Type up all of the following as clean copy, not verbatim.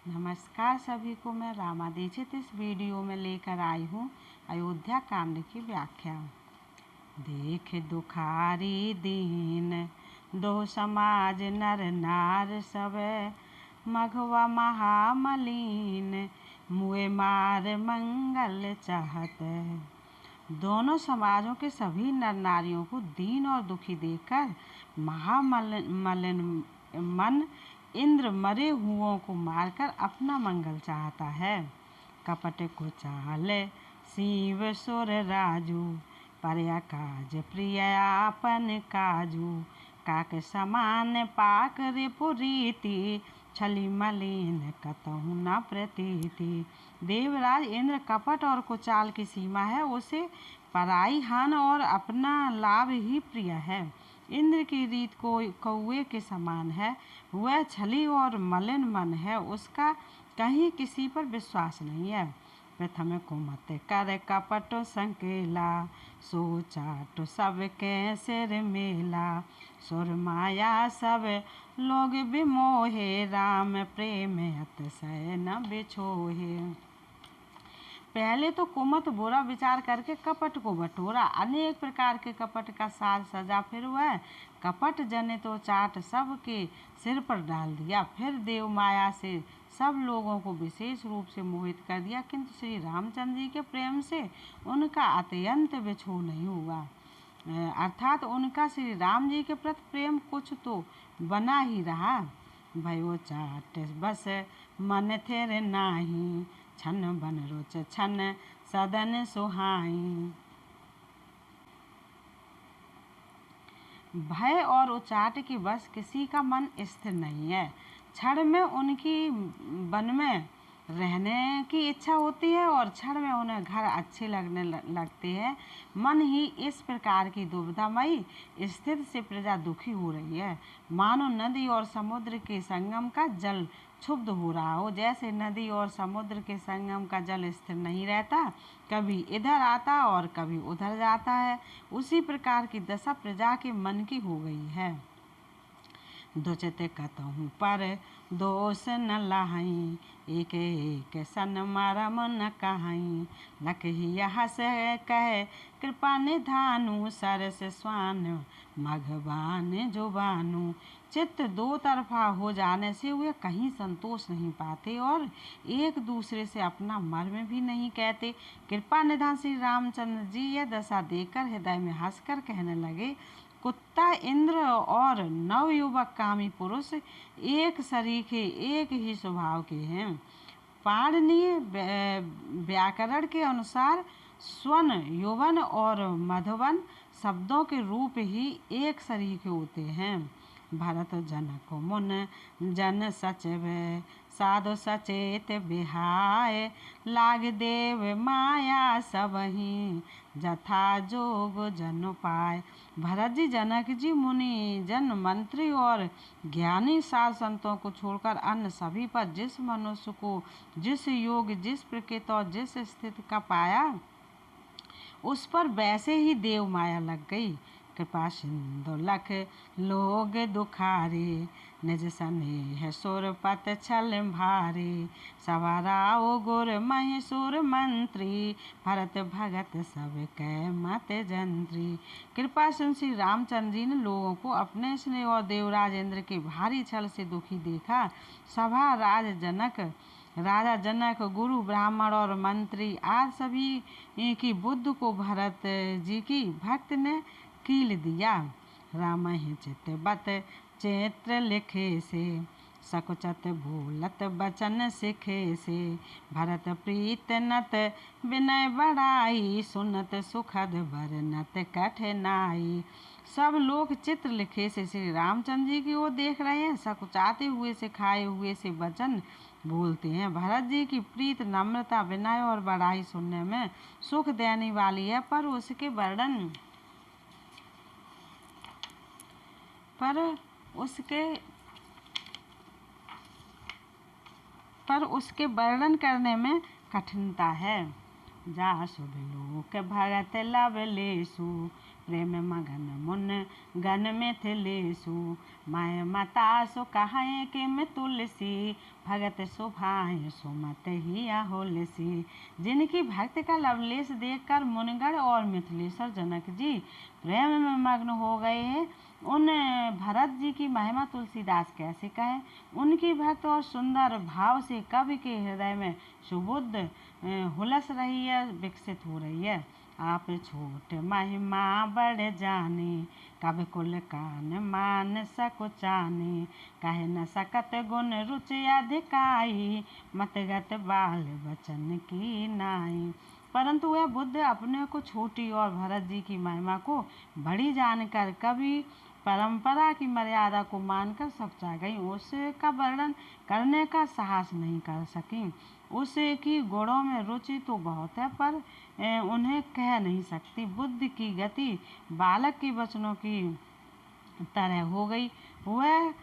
नमस्कार सभी को। मैं रामा दीक्षित इस वीडियो में लेकर आई हूँ अयोध्या कांड की व्याख्या। देख दुखारी दीन दो समाज नर नार सब, मघवा महामलीन मुए मार मंगल चाहत। दोनों समाजों के सभी नर नारियों को दीन और दुखी देखकर महामलिन मन इंद्र मरे हुओं को मारकर अपना मंगल चाहता है। कपट को चाल शिव सुर राजू, परया काज प्रिय आपन काजू। काक समान पाक रिपुरीति, छली मलिन कतहु न प्रतीति। देवराज इंद्र कपट और कुचाल की सीमा है, उसे पराई हान और अपना लाभ ही प्रिय है। इंद्र की रीत को कौवे के समान है, वह छली और मलिन मन है, उसका कहीं किसी पर विश्वास नहीं है। प्रथम कुमत कर कपट संकेला, सो चाट सब के सिर मेला। सुर माया सब लोग विमोहे, राम प्रेम अतिशय न बिछोहे। पहले तो कुमत बुरा विचार करके कपट को बटोरा, अनेक प्रकार के कपट का साज सजा, फिर वह कपट जनित तो चाट सब के सिर पर डाल दिया। फिर देव माया से सब लोगों को विशेष रूप से मोहित कर दिया, किंतु श्री रामचंद्र जी के प्रेम से उनका अत्यंत बिछोह नहीं हुआ। अर्थात उनका श्री राम जी के प्रति प्रेम कुछ तो बना ही रहा। भयो चाट बस मन थे नाही, छन बन रोच छन सदन सुहाई। भय और उचाट की बस किसी का मन स्थिर नहीं है। क्षण में उनकी वन में रहने की इच्छा होती है और क्षण में उन्हें घर अच्छे लगने लगते हैं। मन ही इस प्रकार की दुविधामयी स्थिति से प्रजा दुखी हो रही है, मानो नदी और समुद्र के संगम का जल क्षुब्ध हो रहा हो। जैसे नदी और समुद्र के संगम का जल स्थिर नहीं रहता, कभी इधर आता और कभी उधर जाता है, उसी प्रकार की दशा प्रजा के मन की हो गई है। दुचित कतहु पर दोष न लाही, एक एक सन मरम न कहाई। लखही हस कह कृपा निधानु, सरस स्वान मघवान जुबानु। चित्त दो तरफा हो जाने से वे कहीं संतोष नहीं पाते और एक दूसरे से अपना मर्म भी नहीं कहते। कृपा निधान श्री रामचंद्र जी यह दशा देखकर हृदय में हंसकर कहने लगे, कुत्ता इंद्र और नवयुवक कामी पुरुष एक सरीखे एक ही स्वभाव के हैं। पाणिनीय व्याकरण के अनुसार स्वन, यौवन और मधुवन शब्दों के रूप ही एक सरीखे होते हैं। भरत जनक मुन जन सचिव, साधु सचेत बिहाय। लाग देव माया सबही, जथा जोग जन उपाय। भरत जी, जनक जी, मुनि जन, मंत्री और ज्ञानी साध संतों को छोड़कर अन्य सभी पर जिस मनुष्य को जिस योग, जिस प्रकृति और जिस स्थिति का पाया, उस पर वैसे ही देव माया लग गई। कृपा सिंधु लख लोग दुखारे, निज स्नेह सुरपत छल भारे। सवाराओ गुर महेशुर मंत्री, भरत भगत सब कै मत जंत्री। कृपा सिंधु श्री रामचंद्र जी ने लोगों को अपने स्नेह और देवराज इंद्र के भारी छल से दुखी देखा। सभा राजा जनक, गुरु, ब्राह्मण और मंत्री आज सभी की बुद्ध को भरत जी की भक्त ने कील दिया। राम ही चित बत चित्र लिखे से, सकुचत भूलत बचन सिखे से। भरत प्रीत नत विनय बढ़ाई, सुनत सुखद बरनत कठिनाई। सब लोग चित्र लिखे से श्री रामचंद्र जी की ओर देख रहे हैं, सकुचाते हुए से, खाए हुए से वचन बोलते हैं। भरत जी की प्रीत, नम्रता, विनय और बड़ाई सुनने में सुख देने वाली है, पर उसके वर्णन करने में कठिनता है। जा शुभ लोक भगत लवलेशु, प्रेम मगन मुन गन में थिलेसु माय मतासु कहाए के मैं तुलसी भगत सुभाए सुमत ही होलसी। जिनकी भक्ति का लवलेश देखकर मुनगण और मिथिलेश्वर जनक जी प्रेम में मग्न हो गए हैं। उन भरत जी की महिमा तुलसीदास कैसे कहें। उनकी भक्त और सुंदर भाव से कवि के हृदय में सुबुद्ध हुलस रही है, विकसित हो रही है। आप छोट महिमा बड़ जाने कवि कुल कान मान सकुचाने कहे न सकत गुण रुचि अधिकाई मतगत बाल बचन की नाई। परंतु वह बुद्ध अपने को छोटी और भरत जी की महिमा को बड़ी जानकर कभी परंपरा की मर्यादा को मानकर सकुचा गई, उसका वर्णन करने का साहस नहीं कर सकी। उसकी गुणों में रुचि तो बहुत है पर उन्हें कह नहीं सकती। बुद्ध की गति बालक के वचनों की तरह हो गई, वह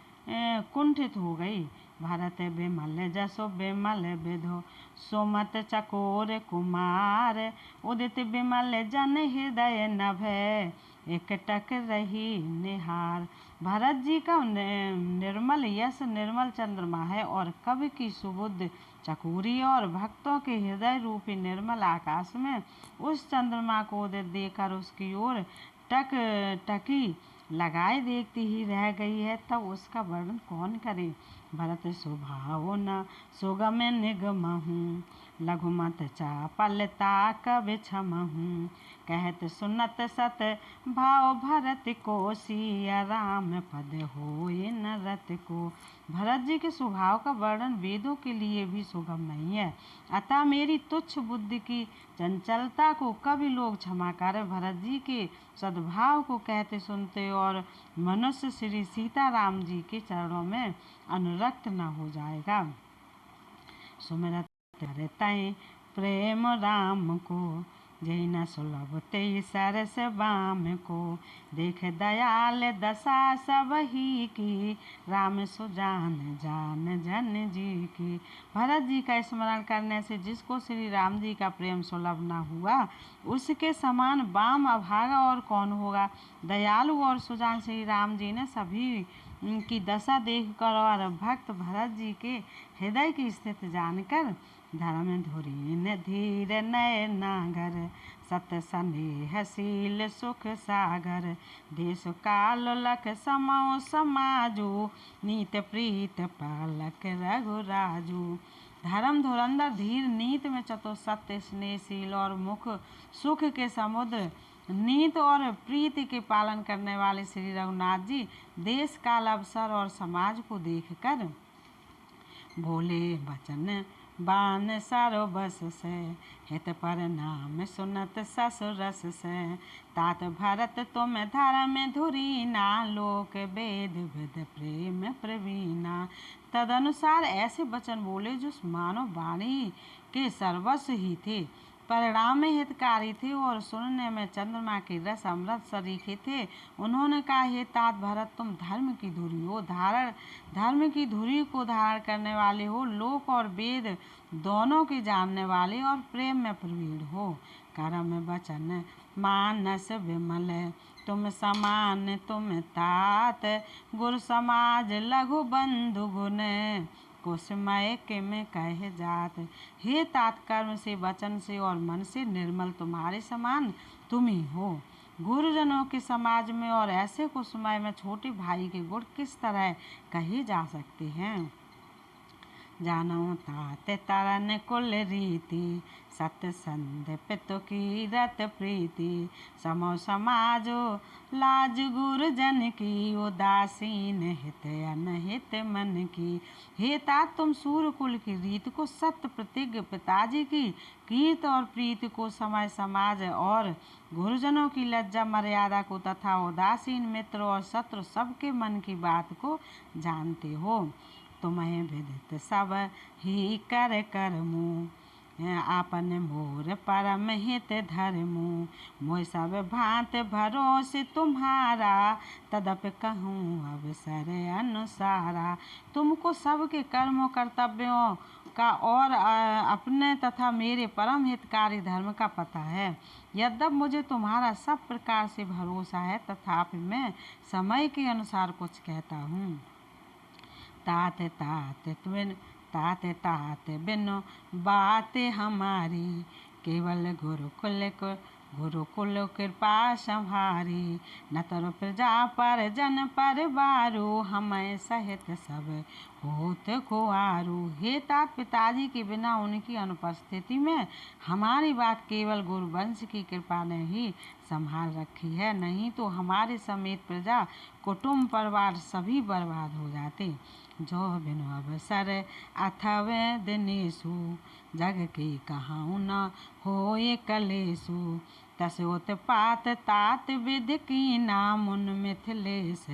कुंठित हो गई। भरत बिमल जसो बिमल विधो सुमत चकोर कुमार उदित बिमल जन हृदय नभे एकटक रही निहार। भरत जी का निर्मल यश निर्मल चंद्रमा है और कवि की सुबुद्ध चकोरी और भक्तों के हृदय रूपी निर्मल आकाश में उस चंद्रमा को उदित देकर उसकी ओर टक टकी लगाए देखती ही रह गई है, तब उसका वर्णन कौन करे। भरत स्वभाव न सुगम निगमहूँ लघुमत चापलता कवि क्षमहूँ कहत सुनत सत भाव भरत को सिया राम पद होए न रत को। भरत जी के स्वभाव का वर्णन वेदों के लिए भी सुगम नहीं है, अतः मेरी तुच्छ बुद्धि की चंचलता को कवि लोग क्षमा कर भरत जी के सद्भाव को कहते सुनते और मनुष्य श्री सीताराम जी के चरणों में अनुरक्त न हो जाएगा। सुमिरत करतै प्रेम राम को जय न सुलभ ते सरस बाम को देख दयाल दशा सब ही की राम सुजान जान जन जी की। भरत जी का स्मरण करने से जिसको श्री राम जी का प्रेम सुलभ न हुआ उसके समान बाम अभागा और कौन होगा। दयालु और सुजान श्री राम जी ने सभी की दशा देखकर और भक्त भरत जी के हृदय की स्थिति जानकर धर्म धुरीन धीर नय नागर सत स्नेहशील सुख सागर देश काल लख समो समाजो नीत प्रीत पालक रघुराजू। धर्म धुरंधर धीर नीत में चतुर सत्य स्नेहशील और मुख सुख के समुद्र नीत और प्रीति के पालन करने वाले श्री रघुनाथ जी देश काल अवसर और समाज को देखकर भोले बचन बान सारो बस से हित पर नाम सुनत ससुरस से तात भरत तुम धर्म धुरीना लोक वेद विद प्रेम प्रवीणा। तदनुसार ऐसे वचन बोले जो मानव वाणी के सर्वस्व ही थे, परिणाम में हितकारी थे और सुनने में चंद्रमा के रस अमृत सरीखे थे। उन्होंने कहा, हे तात भरत तुम धर्म की धुरी हो, धर्म की धुरी को धारण करने वाले हो, लोक और वेद दोनों के जानने वाले और प्रेम में प्रवीण हो। कर्म वचन मानस विमल तुम समान तुम तात गुरु समाज लघु बंधु गुण कुसमय के में कहे जात। हे तात कर्म से वचन से और मन से निर्मल तुम्हारे समान तुम ही हो। गुरुजनों के समाज में और ऐसे कुसमय में छोटे भाई के गुण किस तरह कहे जा सकते हैं। जानो तात तरन कुल रीति सतसंध पितु की रत प्रीति समो समाजो लाज गुरुजन की उदासीन हित अनहित मन की। हे तात तुम सूर्य कुल की रीत को सत्य प्रतिज्ञ पिताजी की कीर्त और प्रीति को समय समाज और गुरुजनों की लज्जा मर्यादा को तथा उदासीन मित्र और शत्रु सबके मन की बात को जानते हो। तुम्हें विदित सब ही कर करमु आपन मोर परम हित धर्मु मोय सब भांत भरोसे तुम्हारा तदप कहूँ अवसर अनुसारा। तुमको सबके कर्मों कर्तव्यों का और अपने तथा मेरे परम हितकारी धर्म का पता है। यद्यप मुझे तुम्हारा सब प्रकार से भरोसा है, तथापि मैं समय के अनुसार कुछ कहता हूँ। ताते ताते ताते बिनु बातें हमारी, केवल गुरुकुल कृपा संहारी। न तरु प्रजा पर जन पर बारू, हमें सहित सब होत खुआरू। हे तात, पिताजी के बिना उनकी अनुपस्थिति में हमारी बात केवल गुरुवंश की कृपा ने ही संभाल रखी है, नहीं तो हमारे समेत प्रजा कुटुंब परिवार सभी बर्बाद हो जाते। जो बिनु अवसर अथवे दिनेशु, जग की कहाऊँ न होए कलेशु। तस उत्पात तात विधि कीना, मुन मिथिलेश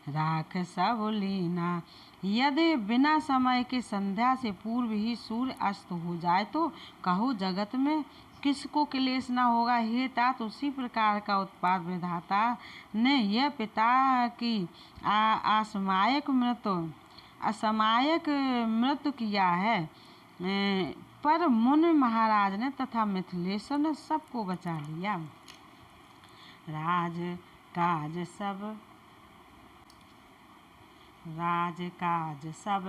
राख सब लीना। यदि बिना समय के संध्या से पूर्व ही सूर्य अस्त हो जाए तो कहो जगत में किसको क्लेश न होगा। हे तात, उसी प्रकार का उत्पात विधाता ने यह पिता की असामयिक मृत्यु किया है, पर मुन महाराज ने तथा मिथिलेश्वर ने सबको बचा लिया। राज काज सब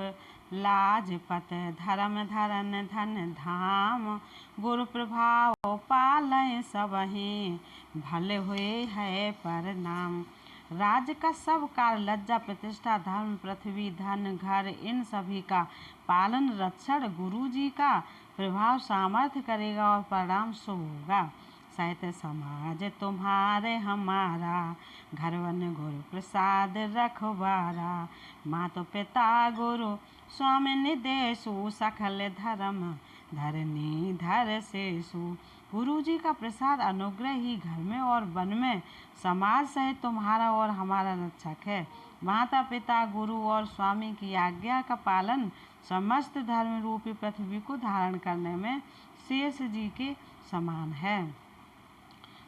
लाजपत, धर्म धरन धन धाम। गुरु प्रभाव पालय सबहि, भले हुए है परनाम। राज्य का सब कार्य, लज्जा प्रतिष्ठा धर्म पृथ्वी धन घर, इन सभी का पालन रक्षण गुरु जी का प्रभाव सामर्थ्य करेगा और परिणाम शुभ होगा। सहित समाज तुम्हारे हमारा, घर वन गुरु प्रसाद रखवारा। मातो पिता गुरु स्वामी निदेशु, सकल धर्म धरनी धर शेषु। गुरु जी का प्रसाद अनुग्रह ही घर में और वन में समाज सहित तुम्हारा और हमारा रक्षक है। माता पिता गुरु और स्वामी की आज्ञा का पालन समस्त धर्म रूपी पृथ्वी को धारण करने में शेष जी के समान है।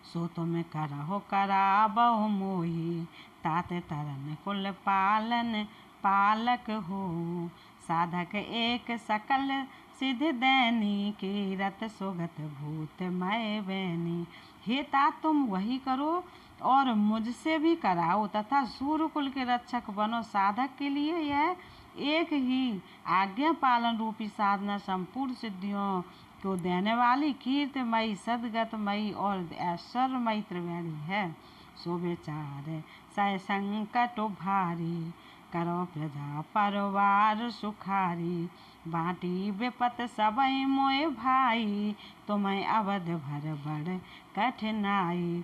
सो तुम करहो कराबहु मोहि, ताते तरन कुल पालन पालक हो। साधक एक सकल सिद्ध दैनी, कीरत सुगत भूत मय बैनी। हे तात, तुम वही करो और मुझसे भी कराओ तथा सूर्यकुल के रक्षक बनो। साधक के लिए यह एक ही आज्ञा पालन रूपी साधना संपूर्ण सिद्धियों को देने वाली, कीर्तिमयी सदगतमयी और ऐश्वर्यमयी त्रिवेणी है। सो विचार सह संकट भारी, करो प्रजा परिवार सुखारी। बाटी विपत सबई मोए भाई, तुम्हें अवध भर बड़ कठिनाई।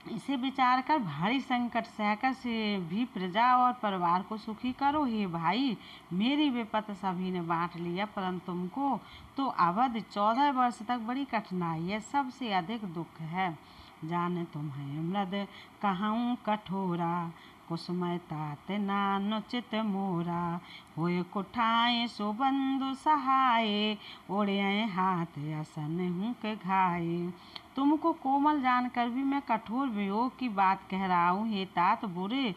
इसे विचार कर भारी संकट सहकर से भी प्रजा और परिवार को सुखी करो। हे भाई, मेरी विपत सभी ने बांट लिया, परंतु तुमको तो अवध 14 वर्ष तक बड़ी कठिनाई है, सबसे अधिक दुख है। जाने तुम्हें मृद कहूँ कठोरा, कुसुमय तात नानुचित मोरा। होय कुठाए सो बंधु सहाय, ओढ़े हाथ असन हूँ के घाये। तुमको कोमल जानकर भी मैं कठोर वियोग की बात कह रहा हूँ। हे तात, बुरे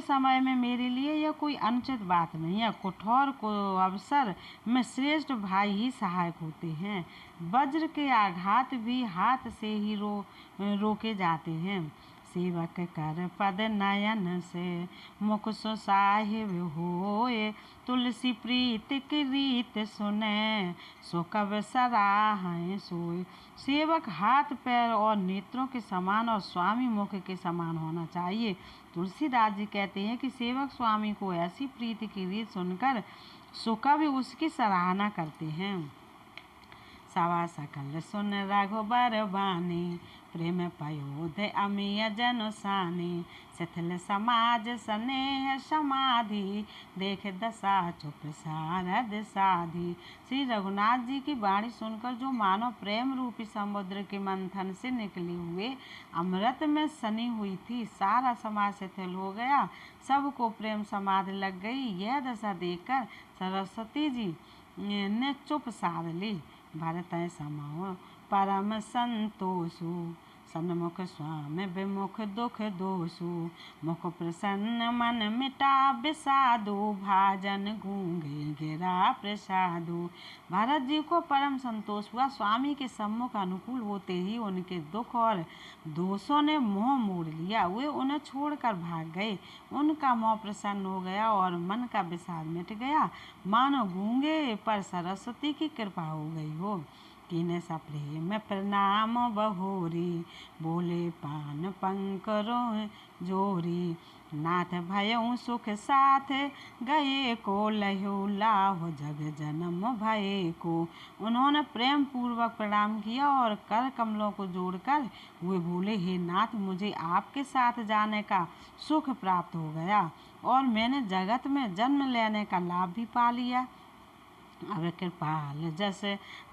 समय में मेरे लिए यह कोई अनुचित बात नहीं है। कठोर को अवसर में श्रेष्ठ भाई ही सहायक होते हैं। वज्र के आघात भी हाथ से ही रोके जाते हैं। सेवक कर पद नयन से, मुख सो साहिब होए। तुलसी प्रीत की रीत सुने, सो कब सराहें सोए। सेवक हाथ पैर और नेत्रों के समान और स्वामी मुख के समान होना चाहिए। तुलसीदास जी कहते हैं कि सेवक स्वामी को ऐसी प्रीति की रीत सुनकर सो कभी उसकी सराहना करते हैं। सवा सकल सुन रघुबर बानी, प्रेम पयोध अमीय जन सानी। शिथिल समाज स्नेह समाधि, देख दशा चुप सारद साधी। श्री रघुनाथ जी की वाणी सुनकर जो मानो प्रेम रूपी समुद्र के मंथन से निकले हुए अमृत में सनी हुई थी, सारा समाज शिथिल हो गया, सबको प्रेम समाधि लग गई। यह दशा देखकर सरस्वती जी ने चुप साध ली। भरत समाओ परम संतोषु, सन्मुख स्वामी विमुख दुख दोषु मुख प्रसन्न मन मिटा विषादु भाजन गूंगे गिरा प्रसादु। भरत जी को परम संतोष हुआ। स्वामी के सम्मुख अनुकूल होते ही उनके दुख और दोषों ने मोह मोड़ लिया। वे उन्हें छोड़कर भाग गए। उनका मोह प्रसन्न हो गया और मन का विषाद मिट गया, मानो गूंगे पर सरस्वती की कृपा हो गई हो। कीने सा प्रेम प्रणाम बहोरी, बोले पान पंकरो जोरी। नाथ भयउ सुख साथ गए को, लहो लाहो जग जन्म भये को। उन्होंने प्रेम पूर्वक प्रणाम किया और कर कमलों को जोड़कर वे बोले, हे नाथ, मुझे आपके साथ जाने का सुख प्राप्त हो गया और मैंने जगत में जन्म लेने का लाभ भी पा लिया। अब कृपाल जस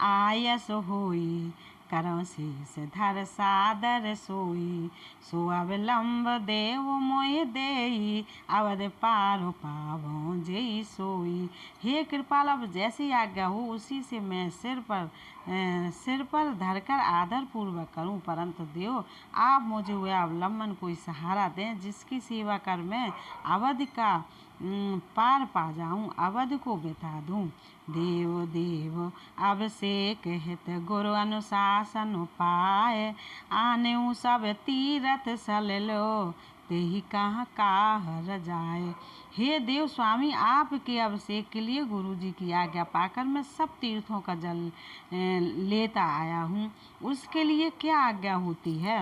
आयस होई, करौ शीस धर सादर सोई। सो अवलंब देव मोहि देई, अवध पारो पावो जेई सोई। हे कृपाल, अब जैसी आज्ञा हो उसी से मैं सिर पर धरकर आदर पूर्वक करूं, परंतु देव आप मुझे वह अवलंबन कोई सहारा दें जिसकी सेवा कर मैं अवध का पार पा जाऊं, अवध को बिता दूं। देव देव अब से कहत गुरु अनुशासन पाए, आने सब तीरथ सल लो, तेहि कहाँ काहर जाए। हे देव स्वामी, आपके अभिषेक के लिए गुरु जी की आज्ञा पाकर मैं सब तीर्थों का जल लेता आया हूँ। उसके लिए क्या आज्ञा होती है?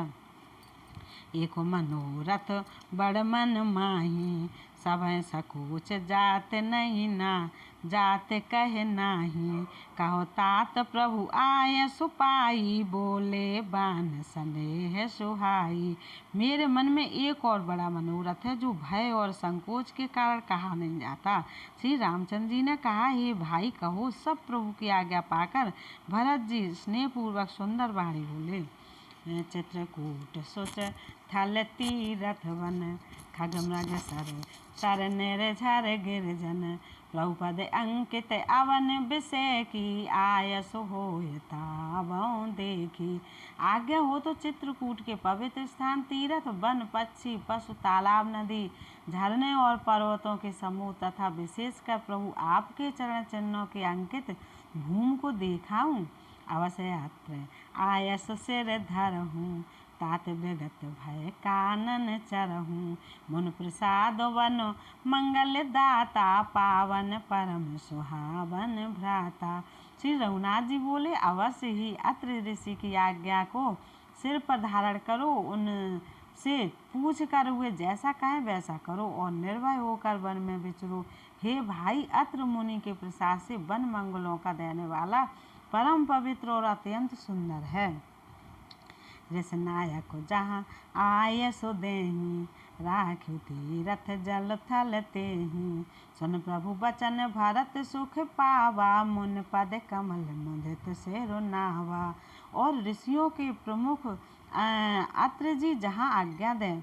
एको मनोरथ बड़ मन माही, सब सकोच जात नहीं ना, जात कहे नाही। कहो तात प्रभु आय सुपाई, बोले बान स्नेह सुहाई। मेरे मन में एक और बड़ा मनोरथ है जो भय और संकोच के कारण कहा नहीं जाता। श्री रामचंद्र जी ने कहा, हे भाई कहो। सब प्रभु की आज्ञा पाकर भरत जी स्नेह पूर्वक सुंदर वाणी बोले। चित्रकूट सोच थल तीरथ वन, खग मृग सर निर्झर गिरजन। प्रभुपद अंकित अवन विषय की, आयस होय तावों देखी। आज्ञा हो तो चित्रकूट के पवित्र स्थान, तीर्थ, वन, पक्षी, पशु, तालाब, नदी, झरने और पर्वतों के समूह तथा विशेषकर प्रभु आपके चरण चिन्हों के अंकित भूमि को देखाऊं। अवश्य यात्र आयस सिर धरहूँ, तात विगत भय कानन चरहूँ। मुन प्रसाद वन मंगल दाता, पावन परम सुहावन भ्राता। श्री रघुनाथ जी बोले, अवश्य ही अत्रि ऋषि की आज्ञा को सिर पर धारण करो, उनसे पूछ कर वे जैसा कहें वैसा करो और निर्भय होकर वन में विचरो। हे भाई, अत्रि मुनि के प्रसाद से वन मंगलों का देने वाला परम पवित्र और अत्यंत सुंदर है। रसनायक जहाँ आय सो देही, राख्यु तीरथ जल थल तेही। सुन प्रभु बचन भरत सुख पावा, मुन पद कमल मुदित सिर नावा। और ऋषियों के प्रमुख अत्रि जी जहाँ आज्ञा दें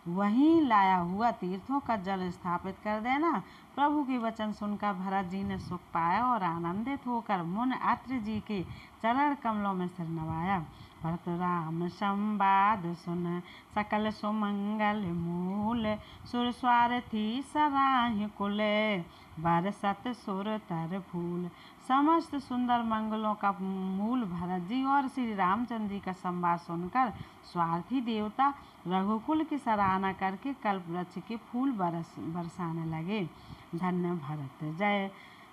वहीं लाया हुआ तीर्थों का जल स्थापित कर देना। प्रभु के वचन सुनकर भरत जी ने सुख पाया और आनंदित होकर मुन अत्रि जी के चरण कमलों में सिर नवाया। भरत राम संवाद सुन सकल सुमंगल मूल, सुर स्वार्थी सराहि कुल, बरसत सुर तर फूल। समस्त सुंदर मंगलों का मूल भरत जी और श्री रामचंद्र जी का संवाद सुनकर स्वार्थी देवता रघुकुल की सराहना करके कल्प वृक्ष के फूल बरसाने लगे। धन्य भरत जय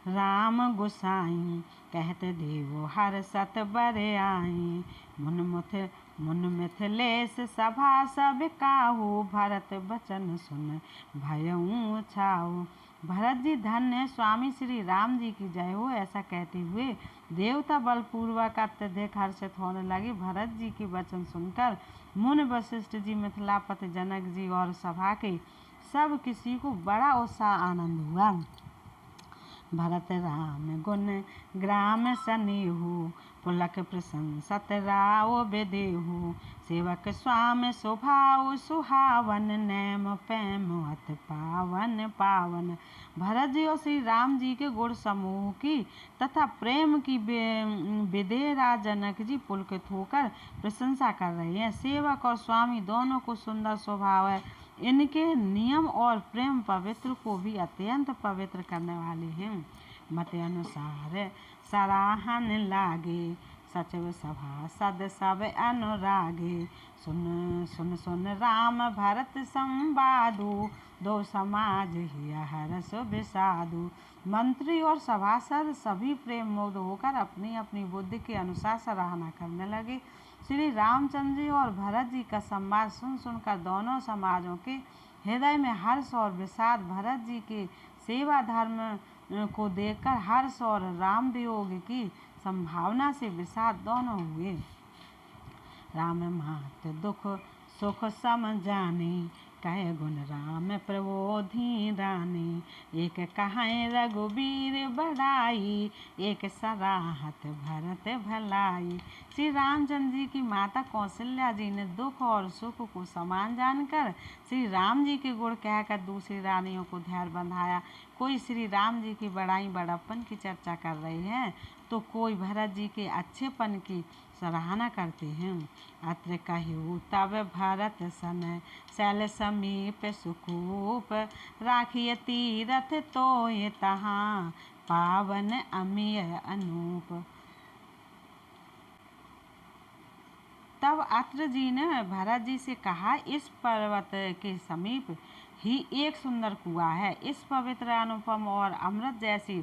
राम गोसाई, कहते देवो हर सत बरे आई। मुन मिथिलेश सभा सब काहू, भरत बचन सुन भयउ छाऊ। भरत जी धन्य स्वामी श्री राम जी की जय हो, ऐसा कहते हुए देवता बलपूर्वक अत्यधिक हर्षित होने लगे। भरत जी के वचन सुनकर मुनि वशिष्ठ जी, मिथिलापति जनक जी और सभा के सब किसी को बड़ा उत्साह आनंद हुआ। भरत राम गुण ग्राम सनेहु, पुलक प्रशंसत राव बेदेहु। सेवक स्वाम स्वभाव सुहावन, नैम पैम अत पावन पावन। भरत जी और श्री राम जी के गुण समूह की तथा प्रेम की विदेह जनक जी पुलकित होकर प्रशंसा कर रहे हैं। सेवक और स्वामी दोनों को सुंदर स्वभाव है। इनके नियम और प्रेम पवित्र को भी अत्यंत पवित्र करने वाले हैं। मत अनुसार सराहन लागे, सचिव सभा सद सब अनुरागे। सुन सुन सुन राम भरत संवादु, दो समाज ही हरस विषादु। मंत्री और सभासद सभी प्रेम मुग्ध होकर अपनी अपनी बुद्धि के अनुसार सराहना करने लगे। श्री रामचंद्र जी और भरत जी का संवाद सुन सुनकर दोनों समाजों के हृदय में हर्ष और विषाद, भरत जी के सेवा धर्म को देखकर हर्ष और राम वियोग की संभावना से विषाद दोनों हुए। राम मात दुख सुख सम जाने, कहे गुण राम प्रबोधि रानी। एक कहाए रघुबीर बड़ाई, एक सराहत भरत भलाई। श्री रामचंद्र जी की माता कौशल्या जी ने दुख और सुख को समान जानकर श्री राम जी के गुण कहकर दूसरी रानियों को धैर्य बंधाया। कोई श्री राम जी की बड़ाई बड़प्पन की चर्चा कर रहे हैं तो कोई भरत जी के अच्छेपन की सराहना करते हैं। अत्र कहु तब भरत सन, शैल समीप सुकूप। राखिय तीरथ तोय तहाँ, पावन अमिय अनूप। तब अत्र जी ने भरत जी से कहा, इस पर्वत के समीप ही एक सुंदर कुआं है। इस पवित्र अनुपम और अमृत जैसी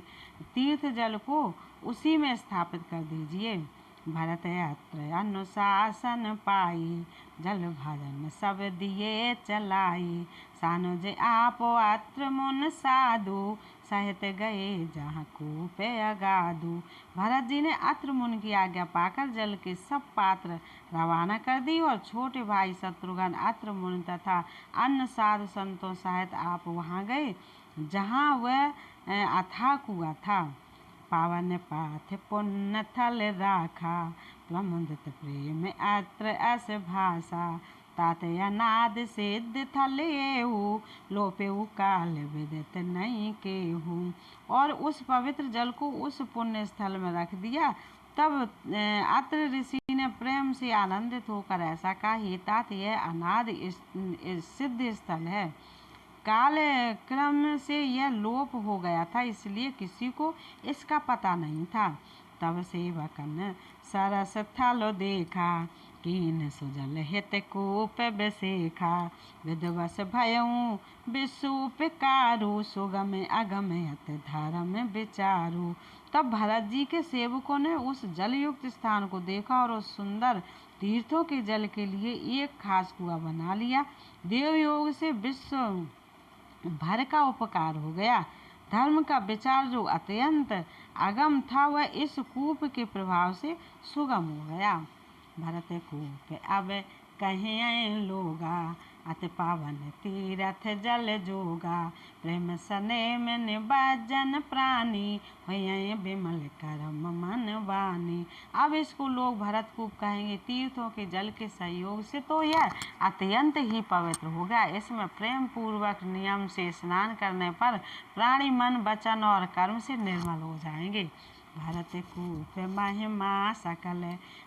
तीर्थ जल को उसी में स्थापित कर दीजिए। भरत अत्र अनुशासन पाई, जल भजन सब दिए चलाई। सानुज आप अत्र मुन साधु, सहित गए जहाँ कूप अगाधु। भरत जी ने अत्र मुन की आज्ञा पाकर जल के सब पात्र रवाना कर दी और छोटे भाई शत्रुघ्न अत्र मुन तथा अन्य साधु संतों सहित आप वहाँ गए जहाँ वह अथाह कुआं था। पावन पाथ पुण्य थल राखा, प्रमुदित प्रेम अत्र अस भाषा। तात अनाद सिद्ध थल एहु, लोपेहु काल विदित नहीं केहू। और उस पवित्र जल को उस पुण्य स्थल में रख दिया। तब अत्र ऋषि ने प्रेम से आनंदित होकर ऐसा कहा, हे तात, यह अनाद सिद्ध स्थल है। काल क्रम से यह लोप हो गया था, इसलिए किसी को इसका पता नहीं था। तब सेवकन सरस थल देखा, कीन सुजल हित कूप बेसेखा। विधवस भयऊ विषूप कारु, सुगम अगम अत धर्म विचारु। तब भरत जी के सेवकों ने उस जलयुक्त स्थान को देखा और उस सुंदर तीर्थों के जल के लिए एक खास कुआं बना लिया। देवयोग से विश्व भर का उपकार हो गया। धर्म का विचार जो अत्यंत अगम था वह इस कूप के प्रभाव से सुगम हो गया। भरत कूप अब कहें लोगा, अति पावन तीरथ जल जोगा। प्रेम सने में निबज्जन प्राणी, हुए विमल करम मन वाणी। अब इसको लोग भरत कूप कहेंगे। तीर्थों के जल के सहयोग से तो यह अत्यंत ही पवित्र हो गया। इसमें प्रेम पूर्वक नियम से स्नान करने पर प्राणी मन वचन और कर्म से निर्मल हो जाएंगे। भरत कूप महिमा सकल,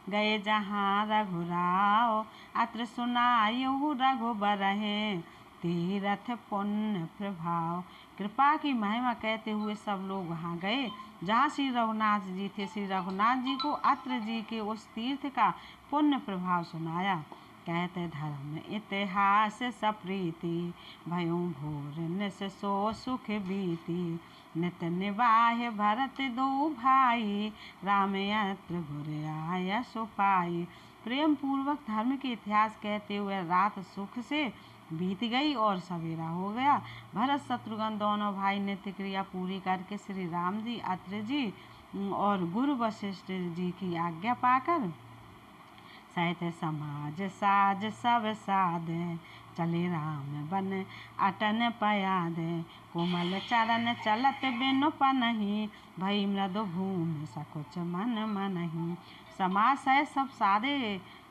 गए जहाँ रघुराव। अत्र सुनायु रघुबर हैं, तीरथ पुण्य प्रभाव। कृपा की महिमा कहते हुए सब लोग वहाँ गए जहाँ श्री रघुनाथ जी थे। श्री रघुनाथ जी को अत्र जी के उस तीर्थ का पुण्य प्रभाव सुनाया। कहते धर्म इतिहास सप्रीति, भयों भोर निस सो सुख बीती। नित निवाह भरत दो भाई, राम अत्र गुर आय सुपाई। प्रेम पूर्वक धर्म के इतिहास कहते हुए रात सुख से बीत गई और सवेरा हो गया। भरत शत्रुघ्न दोनों भाई नित्य क्रिया पूरी करके श्री राम जी, अत्र जी और गुरु वशिष्ठ जी की आज्ञा पाकर सहित समाज साज सब साध, चले राम बन अटन पयाद, कोमल चरण चलत बिनु पनहि, भई मृदु भूमि सकुच मन मनहि। समास है सब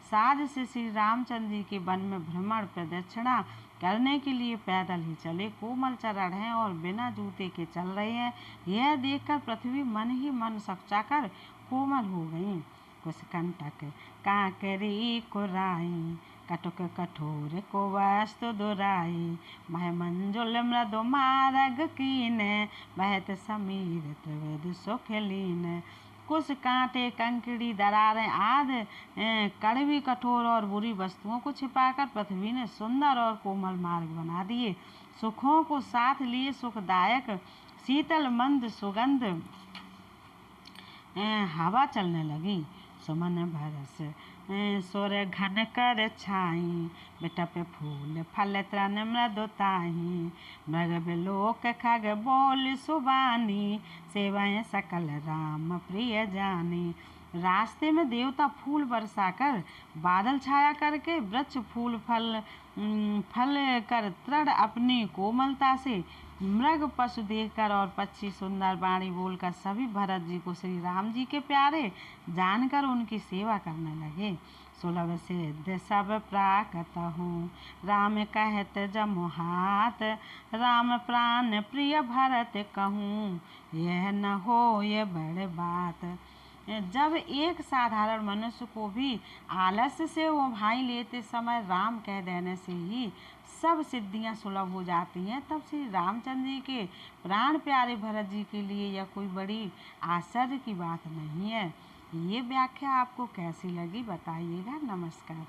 साध से श्री रामचंद्र जी के वन में भ्रमण प्रदक्षिणा करने के लिए पैदल ही चले। कोमल चरण हैं और बिना जूते के चल रहे हैं। यह देखकर पृथ्वी मन ही मन सकचाकर कोमल हो गई। कुछ कंटक काकरी कुराई, कटुक कठोर को वस्तु दुराई, मह मंजुल मृदु मारग कीन, बहत समीर त्रिविध सुख लीन। कुछ कांटे कंकड़ी दरारें आदि कड़वी कठोर और बुरी वस्तुओं को छिपाकर पृथ्वी ने सुंदर और कोमल मार्ग बना दिए। सुखों को साथ लिए सुखदायक शीतल मंद सुगंध हवा चलने लगी। सुमन भरस सुर घन कर छाई, बिटप फूल फल तृण मृदुताही, मृग बिलोक खग बोल सुबानी, सेवयं सकल राम प्रिय जानी। रास्ते में देवता फूल बरसाकर, बादल छाया करके, वृक्ष फूल फल कर तृण अपनी कोमलता से, मृग पशु देखकर और पक्षी सुंदर वाणी बोलकर सभी भरत जी को श्री राम जी के प्यारे जानकर उनकी सेवा करने लगे। सुलभ सिद्ध सब प्राकत हूँ, राम कहत जमु हाथ, राम प्राण प्रिय भरत कहूँ, यह न हो ये बड़ बात। जब एक साधारण मनुष्य को भी आलस्य से वो भाई लेते समय राम कह देने से ही सब सिद्धियां सुलभ हो जाती हैं, तब श्री रामचंद्र जी के प्राण प्यारे भरत जी के लिए यह कोई बड़ी आश्चर्य की बात नहीं है। ये व्याख्या आपको कैसी लगी बताइएगा। नमस्कार।